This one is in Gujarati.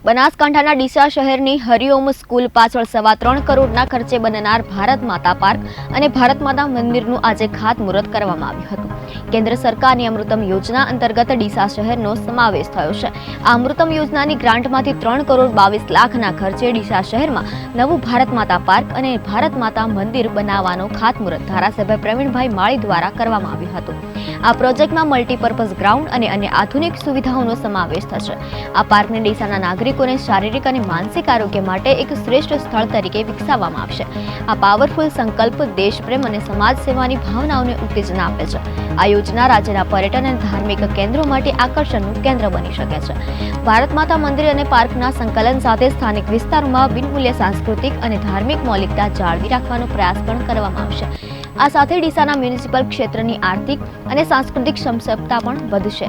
બનાસકાંઠાના ડીસા શહેરની હરિઓમ સ્કૂલ પાછળ 3.25 કરોડના ખર્ચે બનનાર ભારત માતા પાર્ક અને ભારત માતા મંદિરનું આજે ખાતમુહૂર્ત કરવામાં આવ્યું હતું। કેન્દ્ર સરકારની અમૃતમ યોજના અંતર્ગત ડીસા શહેરનો સમાવેશ થયો છે। આ અમૃતમ યોજનાની ગ્રાન્ટમાંથી 3 કરોડ 22 લાખના ખર્ચે ડીસા શહેરમાં નવું ભારત માતા પાર્ક અને ભારત માતા મંદિર બનાવવાનો ખાતમુહૂર્ત ધારાસભ્ય પ્રવીણભાઈ માળી દ્વારા કરવામાં આવ્યું હતું। આ પ્રોજેક્ટમાં મલ્ટીપર્પઝ ગ્રાઉન્ડ અને અન્ય આધુનિક સુવિધાઓનો સમાવેશ થશે। આ પાર્કને ડીસાના નાગરિકોને શારીરિક અને માનસિક આરોગ્ય માટે એક શ્રેષ્ઠ સ્થળ તરીકે વિકસાવવામાં આવશે। આ પાવરફુલ સંકલ્પ દેશપ્રેમ અને સમાજ સેવાની ભાવનાઓને ઉત્તેજના આપે છે। આ યોજના રાજ્યના પર્યટન અને ધાર્મિક કેન્દ્રો માટે આકર્ષણનું કેન્દ્ર બની શકે છે। ભારત માતા મંદિર અને પાર્કના સંકલન સાથે સ્થાનિક વિસ્તારોમાં બિનમૂલ્ય સાંસ્કૃતિક અને ધાર્મિક મૌલિકતા જાળવી રાખવાનો પ્રયાસ પણ કરવામાં આવશે। આ સાથે ડીસાના મ્યુનિસિપલ ક્ષેત્રની આર્થિક અને સાંસ્કૃતિક ક્ષમતા પણ વધશે।